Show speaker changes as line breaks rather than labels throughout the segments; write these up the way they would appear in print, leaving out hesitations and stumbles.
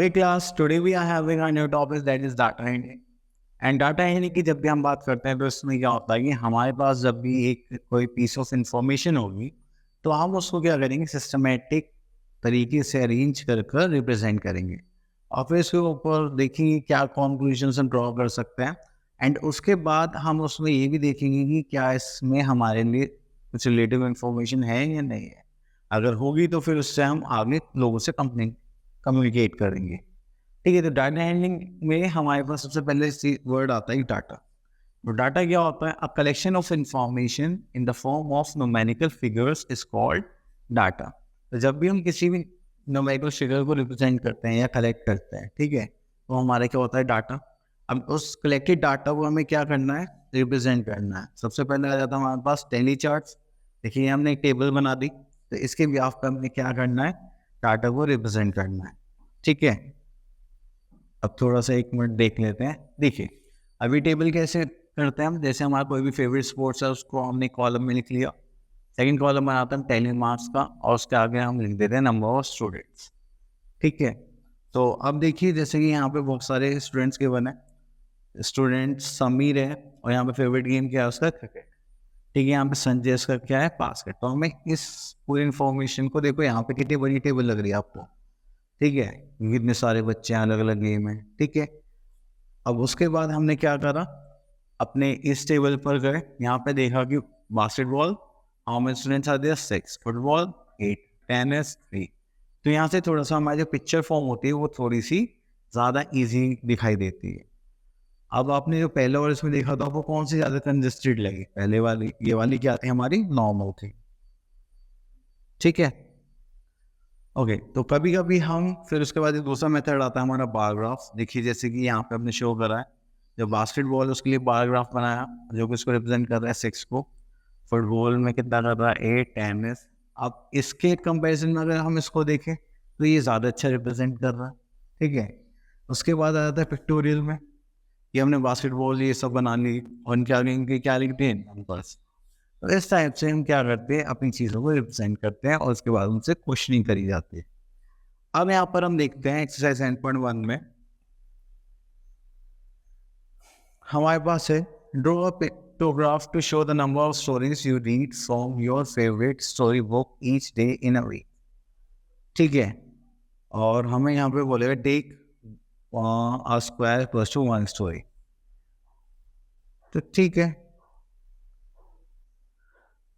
Okay class, today we are having a new topic that is data entry. And data entry की जब भी हम बात करते हैं तो इसमें क्या होता है कि हमारे पास जब भी एक कोई पीस ऑफ इंफॉर्मेशन होगी तो हम उसको क्या करेंगे, सिस्टमेटिक तरीके से अरेंज कर कर रिप्रेजेंट करेंगे और फिर इसके ऊपर देखेंगे क्या कॉन्क्लूजन हम ड्रॉ कर सकते हैं। एंड उसके बाद हम उसमें ये भी देखेंगे कि क्या इसमें हमारे लिए कुछ रिलेटिव इंफॉर्मेशन है या नहीं है। अगर होगी तो फिर उससे हम आगे लोगों से कम्युनिकेट करेंगे। ठीक है, तो डाटा हैंडलिंग में हमारे पास सबसे पहले वर्ड आता है डाटा। तो डाटा क्या होता है? A collection of information in the form of numerical figures is called data. तो जब भी हम किसी भी न्यूमेरिकल फिगर को रिप्रेजेंट करते हैं या कलेक्ट करते हैं, ठीक है, तो हमारा क्या होता है डाटा। अब उस कलेक्टेड डाटा को हमें क्या करना है, रिप्रेजेंट करना है। सबसे पहले आ जाता है हमारे पास टेली चार्ट्स। देखिए हमने एक टेबल बना दी, तो इसके ब्याह पर हमें क्या करना है, डाटा को रिप्रेजेंट करना है। ठीक है, अब थोड़ा सा एक मिनट देख लेते हैं। देखिए अभी टेबल कैसे करते हैं हम, जैसे हमारा कोई भी फेवरेट स्पोर्ट्स है उसको हमने कॉलम में लिख लिया, सेकंड कॉलम बनाते हैं टेली मार्क्स का और उसके आगे हम लिख देते हैं नंबर ऑफ स्टूडेंट्स। ठीक है, तो अब देखिए जैसे कि यहाँ पे बहुत सारे स्टूडेंट्स के बने, स्टूडेंट समीर है और यहाँ पे फेवरेट गेम क्या है उसका, क्रिकेट। ठीक है, यहाँ पे संजय इसका क्या है, बास्केट। तो हमें इस पूरी इन्फॉर्मेशन को देखो, यहाँ पे कितनी बड़ी टेबल लग रही है आपको। ठीक है, कितने सारे बच्चे हैं, अलग अलग गेम है। ठीक है, अब उसके बाद हमने क्या करा, अपने इस टेबल पर गए, यहाँ पे देखा कि basketball how many students are there 6, football 8, tennis 3। तो यहाँ से थोड़ा सा हमारी जो पिक्चर फॉर्म होती है वो थोड़ी सी ज़्यादा इजी दिखाई देती है। अब आपने जो पहले और इसमें देखा था वो कौन सी ज़्यादा कंजेस्टेड लगी, पहले वाली, ये वाली क्या थी हमारी, नॉर्मल थी। ठीक है, ओके, तो कभी कभी हम फिर उसके बाद एक दूसरा मेथड आता है हमारा बार ग्राफ। देखिए जैसे कि यहाँ पे हमने शो करा है, जो बास्केटबॉल उसके लिए बार ग्राफ बनाया जो कि उसको रिप्रेजेंट कर रहा है 6 को, फुटबॉल में कितना कर रहा है 8, टेनिस। अब इसके कंपैरिजन में अगर हम इसको देखें तो ये ज़्यादा अच्छा रिप्रेजेंट कर रहा है। ठीक है, उसके बाद आ जाता है पिक्टोरियल में, कि हमने बास्केटबॉल ये सब बना ली और इनके क्या लिखते हैं, नंबर्स। तो इस टाइप से हम क्या करते हैं, अपनी चीज़ों को रिप्रेजेंट करते हैं और उसके बाद उनसे क्वेश्चनिंग करी जाती है। अब यहाँ पर हम देखते हैं एक्सरसाइज 9.1 में हमारे पास है draw a pictograph to show the number of stories you read from your favourite story book each day in a week. ठीक है, और हमें यहाँ पे बोलेगा take a square equals to 1 story. तो ठीक है,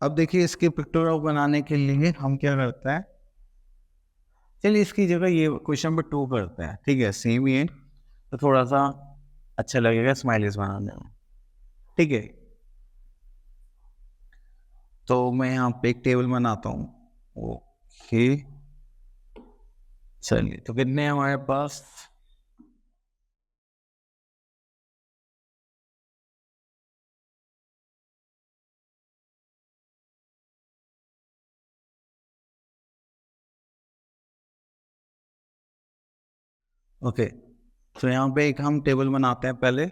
अब देखिए इसके पिक्टोग्राफ बनाने के लिए हम क्या करते हैं, चलिए इसकी जगह ये क्वेश्चन नंबर 2 करते हैं। ठीक है, सेम ही है तो थोड़ा सा अच्छा लगेगा स्माइलीज बनाने में। ठीक है, तो मैं यहाँ पे एक टेबल बनाता हूँ। ओके, चलिए तो कितने हैं हमारे पास, ओके, तो यहाँ पे एक हम टेबल बनाते हैं पहले।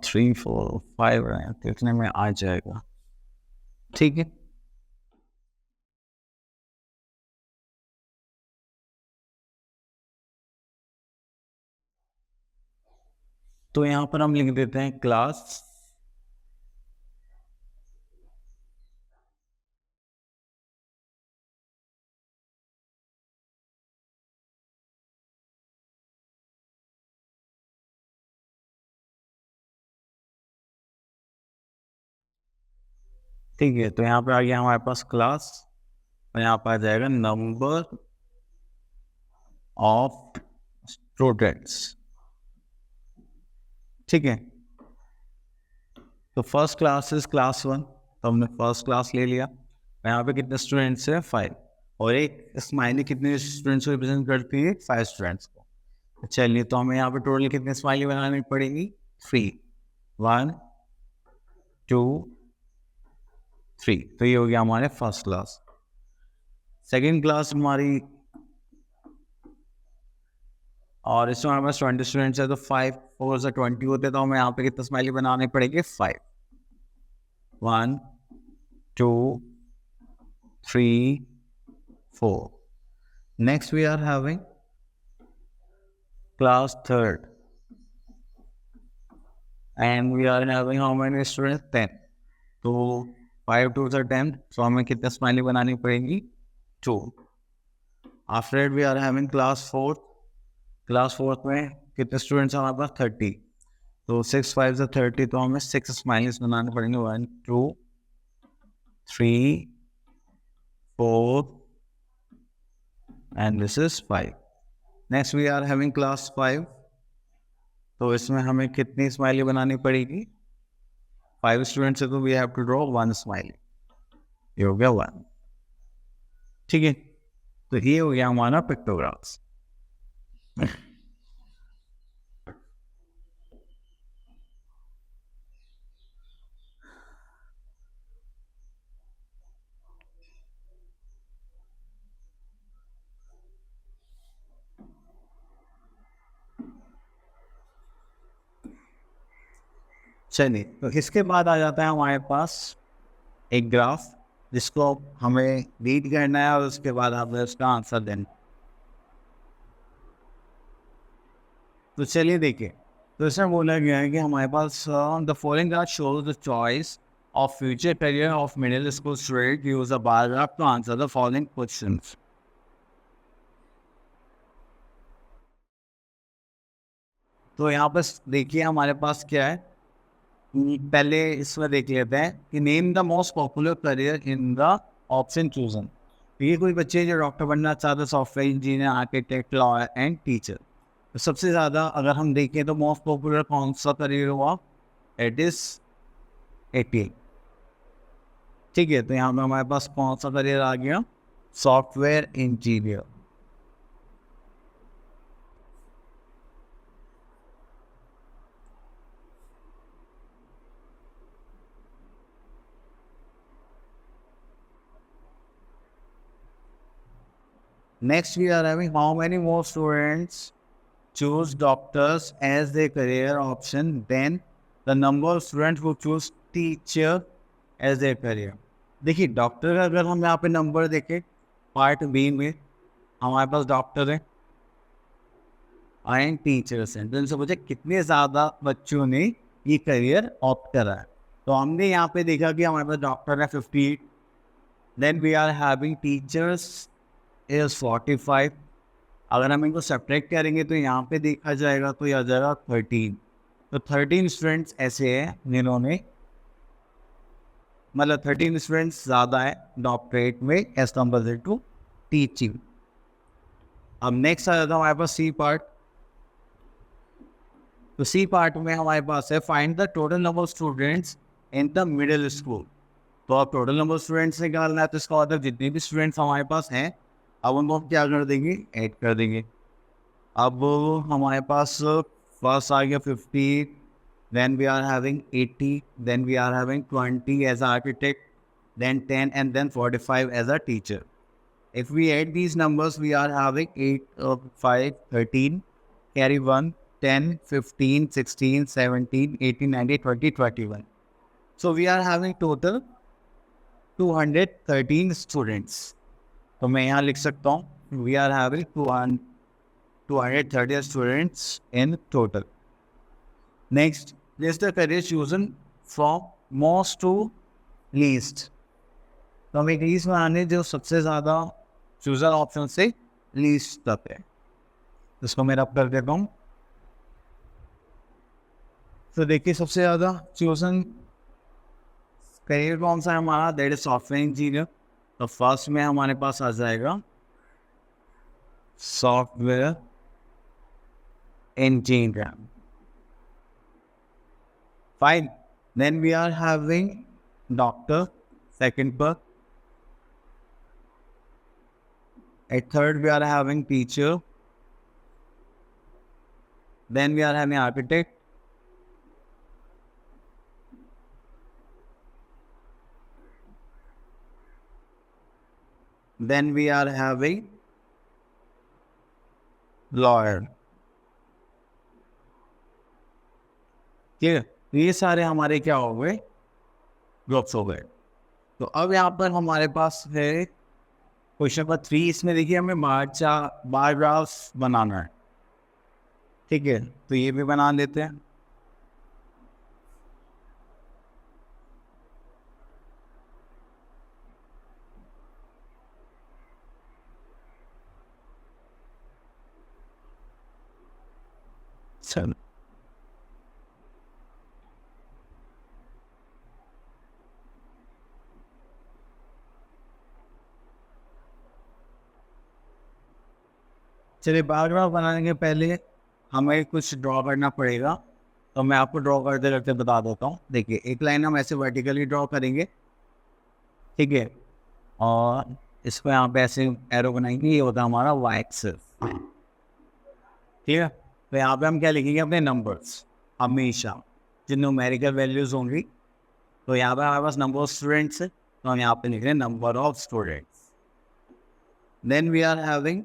3 4 5 कितने में आ जाएगा। ठीक है, तो यहाँ पर हम लिख देते हैं क्लास ठीक है, तो यहाँ पे आ गया हमारे पास क्लास और यहाँ पर आ जाएगा नंबर ऑफ स्टूडेंट्स। ठीक है, तो फर्स्ट क्लास इज क्लास 1, तो हमने फर्स्ट क्लास ले लिया। यहाँ पे कितने स्टूडेंट्स है 5, और एक स्माइली कितने स्टूडेंट्स को रिप्रेजेंट करती है, 5 स्टूडेंट्स को। चलिए तो हमें यहाँ पे टोटल कितने स्माइली बनानी पड़ेगी, 3, 1 2 3। तो ये हो गया हमारे फर्स्ट क्लास। सेकेंड क्लास हमारी, और इसमें हमारे पास 20 स्टूडेंट्स है तो 5 4 से 20 होते, तो हमें यहाँ पे कितने स्माइली बनाने पड़ेंगे, 5, 1 2 3 4. Next we are having class 3rd. And we are having how many students? 10. तो 5 2s are 10. So हमें कितने स्माइली बनानी पड़ेगी? 2. After that we are having class 4th. Class 4th में कितने स्टूडेंट्स हमारे पास? 30. तो 6 5 से 30, तो हमें 6 स्माइलीज बनाने पड़ेंगे. 1 2 3 4 and this is 5. Next we are having class 5. तो इसमें हमें कितनी स्माइली बनानी पड़ेगी? 5 स्टूडेंट्स है तो we have to draw 1 smiley. ये हो गया 1. ठीक है, तो ये हो गया हमारा पिक्टोग्राफ्स. चलिए, तो इसके बाद आ जाता है हमारे पास एक ग्राफ जिसको हमें रीड करना है और उसके बाद हमें उसका आंसर देना. तो चलिए देखिए, तो इसमें बोला गया है कि हमारे पास the following graph shows the choice of future career of middle school student. Use a bar graph to answer the following questions. तो यहाँ पर देखिए हमारे पास क्या है. पहले इसमें देख लेते हैं कि name the most popular career in the option chosen. ये कोई बच्चे जो डॉक्टर बनना चाहते हैं, software engineer, architect, lawyer and teacher. तो सबसे ज़्यादा अगर हम देखें तो मोस्ट पॉपुलर कौन सा करियर हुआ? It is 88. ठीक है, तो यहाँ पे हमारे पास कौन सा करियर आ गया? Software engineer. Next, we are having how many more students choose doctors as their career option than the number of students who choose teacher as their career. देखिए, डॉक्टर का अगर हम यहाँ पे नंबर देखें पार्ट बी में हमारे पास doctor है एंड टीचर्स हैं. तो इनसे पूछे कितने ज़्यादा बच्चों ने ये करियर ऑप्ट करा है. तो हमने यहाँ पे देखा कि हमारे पास डॉक्टर है 58. Then we are having teachers is 45. अगर हम इनको सब्ट्रैक्ट करेंगे तो यहाँ पे देखा जाएगा तो ये आ जाएगा 13. तो 13 स्टूडेंट्स ऐसे हैं जिन्होंने, मतलब 13 स्टूडेंट्स ज़्यादा है डॉक्टरेट में एज कम्पेयर टू टीचिंग. अब नेक्स्ट आ जाता है हमारे पास सी पार्ट. तो सी पार्ट में हमारे पास है find the total number of students in the middle school. तो अब टोटल नंबर ऑफ स्टूडेंट्स निकालना है, तो इसका मतलब जितने भी स्टूडेंट्स हमारे पास हैं अब उनको हम क्या कर देंगे? ऐड कर देंगे. अब हमारे पास फर्स्ट आ गया 50, then we are having 80, then we are having 20 as architect, then 10 and then 45 as a teacher. If we add these numbers we are having 8 5 13 carry 1 10 15 16 17 18 19 20 21. So we are having total 213 students. तो मैं यहाँ लिख सकता हूँ we are having 230 students in total. Next, list the career chosen from most to least. तो हम एक list बनाने जो सबसे ज़्यादा चूजन ऑप्शन से लीस्ट तक है, इसको मैं रब कर देता हूँ. तो देखिए सबसे ज़्यादा चूजन करियर कौन सा है हमारा? That is software engineer. तो फर्स्ट में हमारे पास आ जाएगा software engineer. Fine. Then we are having doctor second पर. At third we are having teacher. Then we are having architect. Then we are having lawyer. ठीक है, ये सारे हमारे क्या हो गए? ग्रुप्स हो गए. तो अब यहाँ पर हमारे पास है क्वेश्चन नंबर 3, इसमें देखिए हमें बार ग्राफ बनाना है, ठीक है, तो ये भी बना लेते हैं। चलो चलिए, बार ग्राफ बनाने के पहले हमें कुछ ड्रॉ करना पड़ेगा, तो मैं आपको ड्रॉ करते करते बता देता हूँ। देखिए, एक लाइन हम ऐसे वर्टिकली ड्रॉ करेंगे, ठीक है, और इसको यहाँ पे ऐसे एरो बनाएंगे, ये होता है हमारा वाई एक्सिस, ठीक है। तो यहाँ पे हम क्या लिखेंगे, अपने नंबर्स, हमेशा जो न्यूमेरिकल वैल्यूज होंगी, तो यहाँ पे हमारे पास नंबर ऑफ स्टूडेंट्स है, तो हम यहाँ पे लिख रहे हैं number of students. Then we are having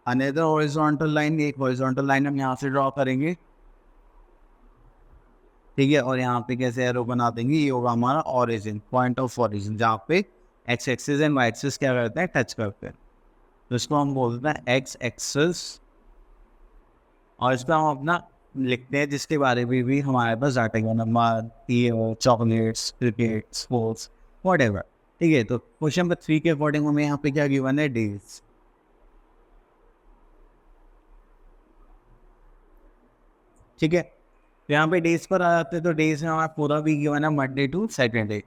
another horizontal line, एक हॉरिजॉन्टल लाइन हम यहाँ से ड्रॉ करेंगे, ठीक है, और यहाँ पे कैसे एरो बना देंगे, ये होगा हमारा ऑरिजिन, पॉइंट ऑफ ऑरिजिन, जहाँ पे X axis and Y axis क्या करते हैं, टच करते हैं, तो इसको हम बोलते हैं एक्स एक्सिस। और इस पर हम अपना लिखते हैं जिसके बारे में भी हमारे पास डाटा है, नंबर, ये chocolates, cricket, sports, what ever, ठीक है। तो क्वेश्चन नंबर 3 के अकॉर्डिंग हमें यहाँ पे क्या गिवन है, डेज, ठीक है। तो यहाँ पे डेज पर आ जाते हैं, तो डेज में हमारा पूरा भी गिवन है Monday to Saturday,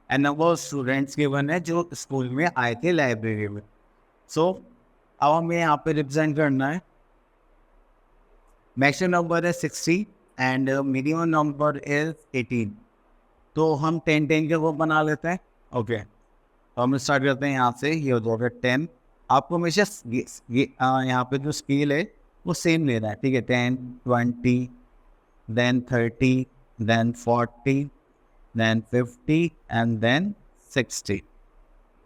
and number of students given है जो स्कूल में आए थे लाइब्रेरी में। सो अब हमें यहाँ पे रिप्रेजेंट करना है, मैक्सिमम नंबर है 60 एंड मिनिमम नंबर इज 18, तो हम 10 के वो बना लेते हैं, ओके। तो हम स्टार्ट करते हैं यहाँ से, ये हो जाएगा 10। आपको हमेशा यहाँ पे जो स्केल है वो सेम लेना है, ठीक है, 10, 20, then 30, then 40, then 50 and then 60,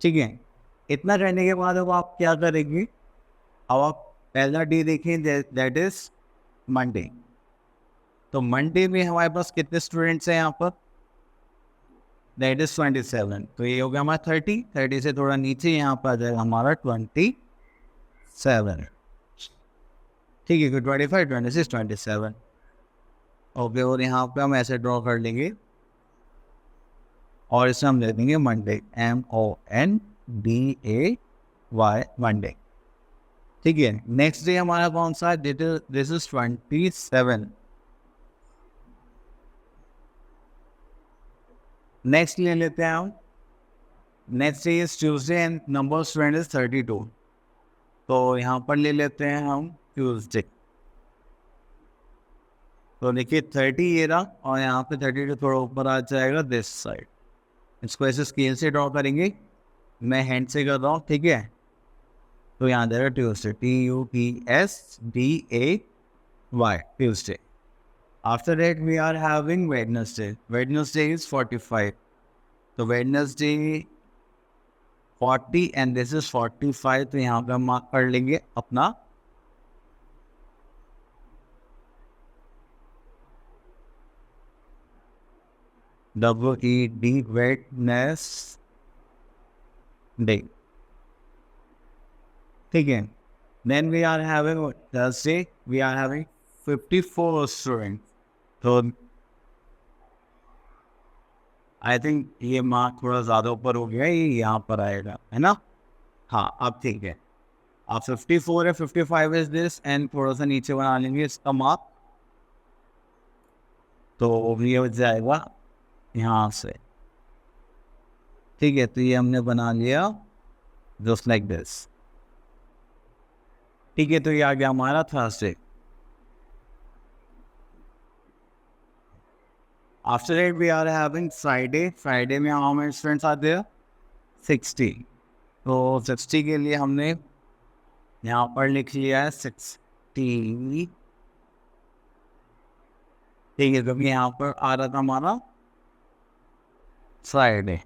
ठीक है। इतना करने के बाद अब आप क्या करेंगे, अब आप पहला डे देखें, दैट इज मंडे। तो मंडे में हमारे पास कितने स्टूडेंट्स हैं यहाँ पर, दैट इज 27, तो ये हो गया हमारा 30 से थोड़ा नीचे यहाँ पर आ जाएगा हमारा 27, ठीक है, 25, 26, 27, ओके। और यहाँ पे हम ऐसे ड्रॉ कर लेंगे, और इसमें हम ले देंगे मंडे, MONDAY, मंडे, ठीक है। नेक्स्ट डे हमारा कौन सा है, दिस इज 27। नेक्स्ट ले लेते हैं हम, next day is Tuesday and number of student is 32, तो यहाँ पर ले लेते हैं हम ट्यूसडे। तो देखिए 30 ये रहा, और यहाँ पे 32 थोड़ा ऊपर आ जाएगा दिस साइड, इसको ऐसे स्केल से ड्रॉ करेंगे, मैं हैंड से कर रहा हूँ, ठीक है। तो यहाँ दे रहा Tuesday, TUSDAY, Tuesday. After that we are having Wednesday is 45, तो वेडनेसडे 40 एंड दिस इज 45, तो यहाँ पे हम मार्क कर लेंगे अपना WED, वेडनेसडे, ठीक है। Then we are having Thursday, we are having 54 student, तो आई थिंक ये मार्क थोड़ा ज़्यादा ऊपर हो गया, ये यहाँ पर आएगा, है ना, हाँ अब ठीक है। अब 54 है, 55 इज दिस, एंड थोड़ा सा नीचे बना लेंगे इसका मार्क, तो ये हो जाएगा यहाँ से, ठीक है। तो ये हमने बना लिया जस्ट लाइक दिस, ठीक है। तो ये आ गया हमारा Thursday. After that we are having Friday में हमारे स्टूडेंट्स आते हैं 60, तो 60 के लिए हमने यहाँ पर लिख लिया है 60, ठीक है, क्योंकि यहाँ पर आ रहा था हमारा Friday.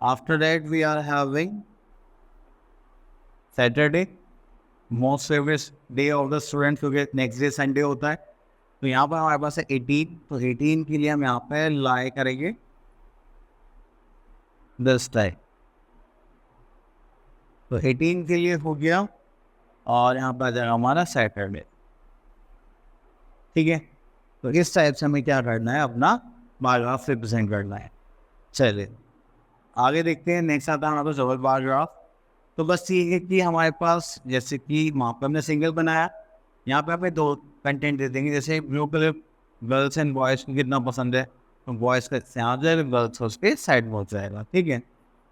After that we are having Saturday, most favourite day of the student, क्योंकि नेक्स्ट डे संडे होता है। तो यहाँ पर हमारे पास है 18, तो 18 के लिए हम यहाँ पे लाई करेंगे दिस टाइप। तो 18 के लिए हो गया, और यहाँ पर आ जाएगा हमारा सैटरडे। ठीक है, तो इस टाइप से हमें क्या करना है, अपना बार ग्राफ रिप्रेजेंट करना है। चलिए आगे देखते हैं। नेक्स्ट आता है हमारे पास डबल बार ग्राफ। तो बस ये है कि हमारे पास जैसे कि वहाँ पर हमने सिंगल बनाया, यहाँ पे हमें दो कंटेंट दे देंगे। जैसे blue colour girls and boys को कितना पसंद है, तो बॉयज़ का यहाँ आ जाएगा, गर्ल्स उसके साइड में हो जाएगा। ठीक है,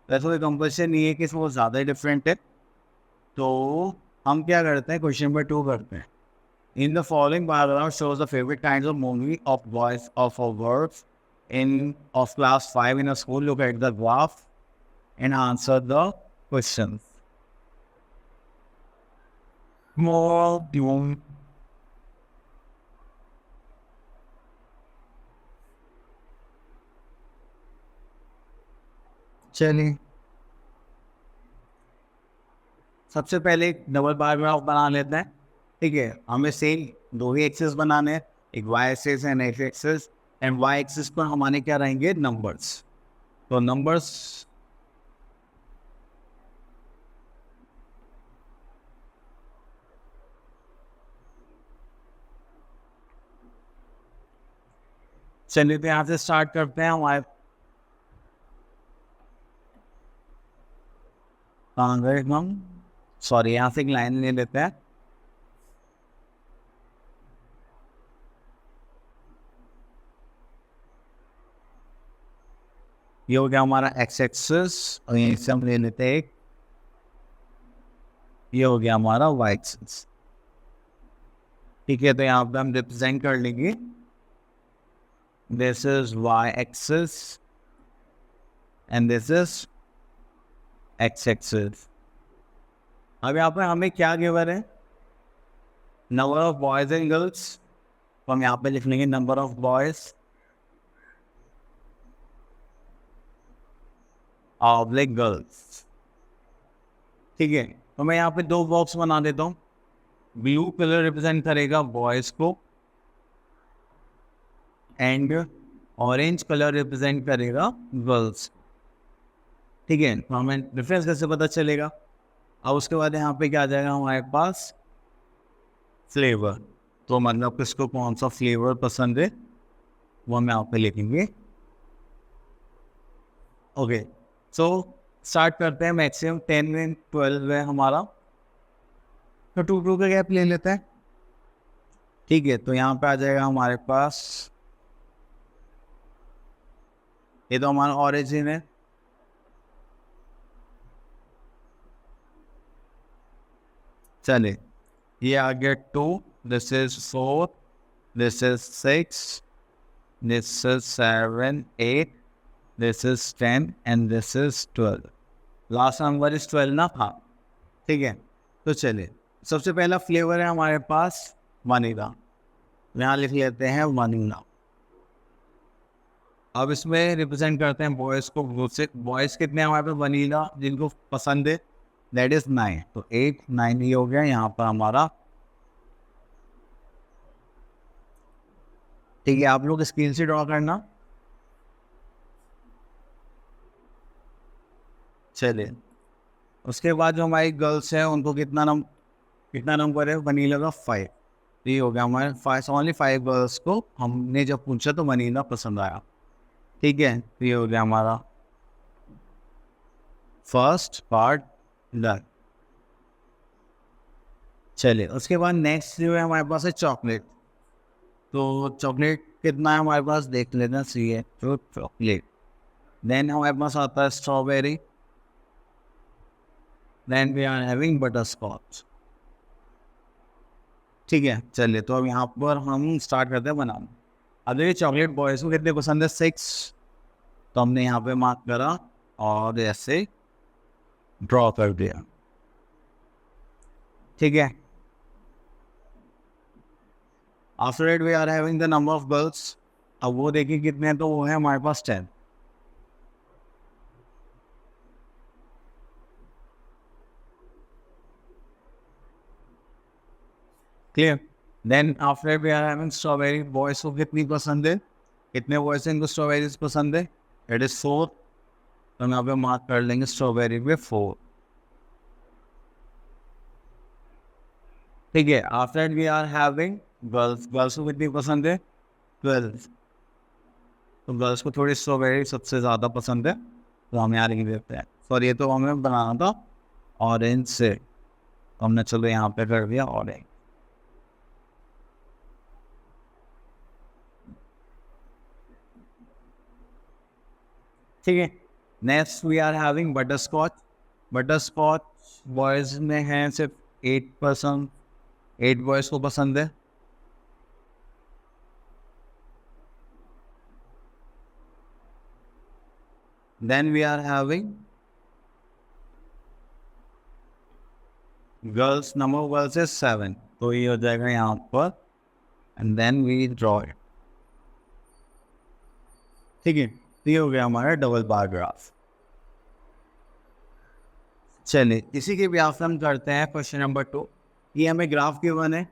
वैसे कोई कंपल्सन नहीं है कि इसमें वो ज़्यादा ही डिफरेंट है। तो हम क्या करते हैं, क्वेश्चन नंबर 2 करते हैं। In the following paragraph shows the favourite kinds of movie of boys of a words in of class 5 in a school. Look at the graph and answer the questions. More doom. चलिए सबसे पहले एक double bar graph बना लेते हैं। ठीक है, हमें सेम दो ही एक्सेस बनाने हैं, एक Y axes and X axes. And Y axes पर हमारे क्या रहेंगे, नंबर्स। तो नंबर्स चलिए तो यहाँ से स्टार्ट करते हैं। हमारे कहाँ गए हम, सॉरी, यहाँ से एक लाइन ले लेते हैं। ये हो गया हमारा एक्स एक्सेस, और यहीं से हम ले लेते हैं एक, ये हो गया हमारा वाई एक्सेस। ठीक है, तो यहाँ पे हम रिप्रेजेंट कर लेंगे, this is Y axes and this is X axes. अब यहाँ पे हमें क्या गिवन है, number of boys and girls. तो हम यहाँ पे लिख लेंगे number of boys oblique girls. ठीक है, तो मैं यहाँ पे दो बॉक्स बना देता हूँ। ब्लू कलर रिप्रेजेंट करेगा बॉयज को एंड ऑरेंज कलर रिप्रेजेंट करेगा गर्ल्स। ठीक है, तो हमें डिफरेंस कैसे पता चलेगा। अब उसके बाद यहाँ पे क्या आ जाएगा हमारे पास, फ्लेवर। तो मतलब किसको कौन सा फ्लेवर पसंद है वो हम यहाँ पे लिखेंगे। ओके, सो स्टार्ट करते हैं। मैक्सिमम 10 एंड 12 है हमारा, तो 2 का गैप ले लेते हैं। ठीक है, तो यहाँ पे आ जाएगा हमारे पास, ये तो हमारा ऑरिजिन है। चलिए ये आ गया 2, this is 4, this is 6, this is 7, 8, this is 10 and this is 12। Last number is 12 ना, हाँ। ठीक है, तो चलिए सबसे पहला फ्लेवर है हमारे पास वनीला, यहाँ लिख लेते हैं वनीला। अब इसमें रिप्रेजेंट करते हैं बॉयज़ को। बॉयज़ कितने हैं हमारे पास वनीला जिनको पसंद है, दैट इज 9। तो 8, 9 ये हो गया यहाँ पर हमारा। ठीक है, आप लोग स्क्रीन से ड्रॉ करना। चलिए उसके बाद जो हमारी गर्ल्स हैं उनको कितना नंबर है वनीला का, 5। ये हो गया हमारे 5, ओनली 5 गर्ल्स को हमने जब पूछा तो वनीला पसंद आया। ठीक है, तो ये हो गया हमारा फर्स्ट पार्ट डन। चलिए उसके बाद नेक्स्ट जो है हमारे पास है चॉकलेट। तो चॉकलेट कितना है हमारे पास देख लेना चाहिए, तो चॉकलेट। देन हमारे पास आता है strawberry, then we are having butter scotch. ठीक है, चलिए तो अब यहाँ पर हम स्टार्ट करते हैं बनाना। अब देखिए चॉकलेट बॉयज़ को कितने पसंद है, 6। तो हमने यहाँ पे मार्क करा और ऐसे ड्रॉ कर दिया। ठीक है, after it we are having the number of girls. अब वो देखिए कितने हैं, तो वो है हमारे पास 10। Clear. Then after it we are having strawberry. Boys को कितनी पसंद है, कितने बॉयज़ हैं इनको स्ट्रॉबेरीज पसंद है, इट इज़ 4। तो हम यहाँ पे मार्क कर लेंगे स्ट्रॉबेरी पे 4। ठीक है, after we are having girls. Girls को कितनी पसंद है? 12। तो गर्ल्स को थोड़ी स्ट्रॉबेरी सबसे ज़्यादा पसंद है, तो हम यहाँ लिख देते हैं। सॉरी, ये तो हमें बनाना था ऑरेंज से, तो हमने चलो यहाँ पे कर दिया ऑरेंज। ठीक है, next we are having butter scotch. Butter scotch boys में है सिर्फ 8%, 8 बॉयज़ को पसंद है। Then we are having girls, number girls है 7, तो ये हो जाएगा यहाँ पर, and then we draw it. ठीक है, तो ये हो गया हमारा डबल बार ग्राफ। चलिए, इसी के ब्यास हम करते हैं क्वेश्चन नंबर 2। ये हमें ग्राफ गिवन है।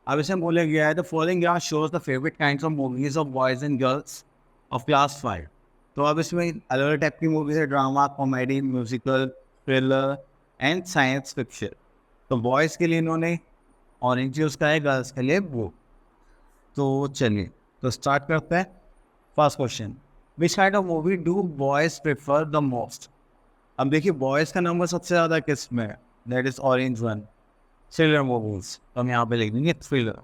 अब इसे बोला गया है the following graph shows the favourite kinds of movies of boys and girls of class 5। तो अब इसमें अलग अलग टाइप की मूवीज है, drama, comedy, musical, thriller and science fiction. तो बॉयज़ के लिए इन्होंने ऑरेंज यूज़ का है, गर्ल्स के लिए ब्लू। तो चलिए, तो स्टार्ट करते हैं। First question, which kind of movie do boys prefer the most. अब देखिए, बॉयज़ का नंबर सबसे ज़्यादा किस में है? That is orange one, thriller movies. तो हम यहाँ पे लिख देंगे थ्रिलर।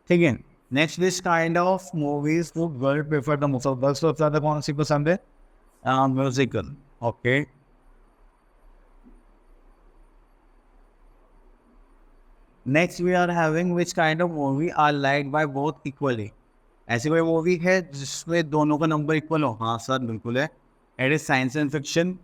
ठीक है, next, which kind of movies do girl prefer the most. Girls को सबसे ज़्यादा कौन सी पसंद है? Musical. Okay, next we are having which kind of movie are like by both equally. ऐसी कोई मूवी है जिसमें दोनों का नंबर इक्वल हो? हाँ सर, बिल्कुल है। It is science and fiction.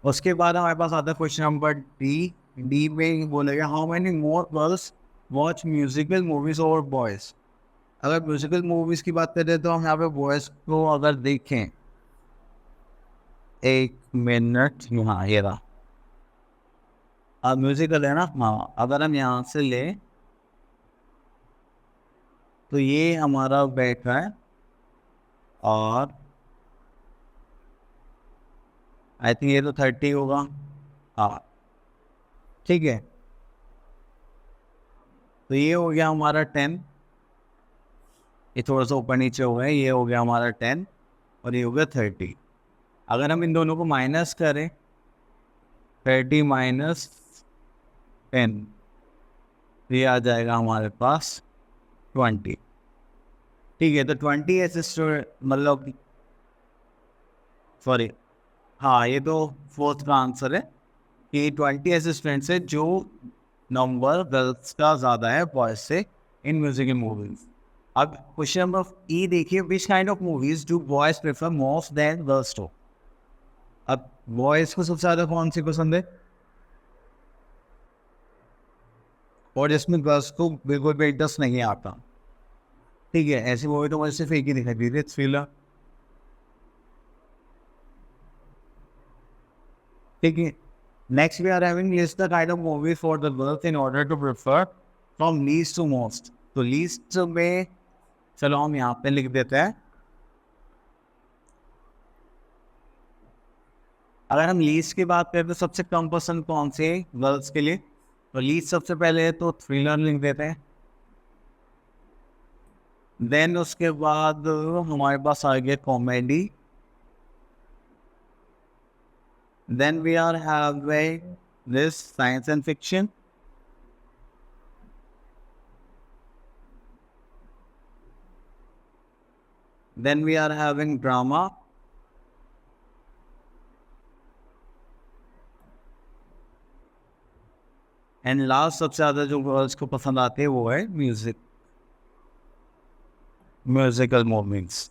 उसके बाद हमारे पास आता है क्वेश्चन नंबर डी। डी में बोलेगा how many more girls watch musical movies over boys. अगर म्यूजिकल मूवीज की बात करें तो हम यहाँ पे बॉयज को अगर देखें, एक मिनट, हाँ ये रहा। अब म्यूजिकल है ना, हाँ, अगर हम यहाँ से ले तो ये हमारा बैठा है, और आई थिंक ये तो 30 होगा। हाँ, ठीक है, तो ये हो गया हमारा 10। ये थोड़ा सा ऊपर नीचे हो गया, ये हो गया हमारा 10 और ये हो गया 30। अगर हम इन दोनों को माइनस करें, 30 माइनस 10, ये आ जाएगा हमारे पास 20। ठीक है, तो 20 ऐसे मतलब, सॉरी, हाँ ये तो फोर्थ का आंसर है कि 20 ऐसे स्टूडेंट्स है जो नंबर गर्ल्स का ज़्यादा है बॉयज से इन म्यूजिकल मूवीज। अब क्वेश्चन नंबर ई देखिए, which kind of movies do boys prefer most then girls too. अब बॉयज को सबसे ज़्यादा कौन सी पसंद है और जिसमें गर्ल्स को बिल्कुल भी इंटरेस्ट नहीं आता? ठीक है, ऐसी मूवी तो मुझे सिर्फ एक ही दिखाई दी थी, थ्रिलर। ठीक है, next we are having list the kind of movie for the girls in order to prefer from least to most. तो लीस्ट में चलो हम यहाँ पे लिख देते हैं। अगर हम लीस्ट की बात करें तो सबसे कम पसंद कौन से गर्ल्स के लिए? तो लीस्ट सबसे पहले है तो थ्रिलर लिख देते हैं। देन उसके बाद हमारे पास आ गया comedy. Then we are having this science and fiction. Then we are having drama. And last सबसे ज़्यादा जो गर्ल्स को पसंद आते हैं वो है म्यूजिक, म्यूजिकल मूवीज।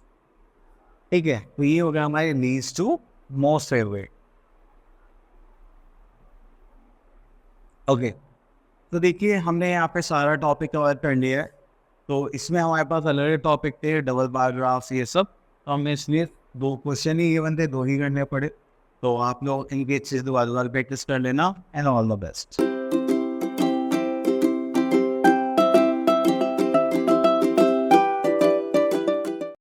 ठीक है, तो ये हो गया हमारे least to most favourite. Okay, तो देखिए हमने यहाँ पे सारा टॉपिक कवर कर लिया है। तो इसमें हमारे पास अलग अलग टॉपिक थे, डबल बार ग्राफ्स, ये सब। तो हमें इसलिए 2 क्वेश्चन ही गिवन थे, 2 ही करने पड़े। तो आप लोग इनकी अच्छे से दोबारा प्रैक्टिस कर लेना एंड ऑल द बेस्ट।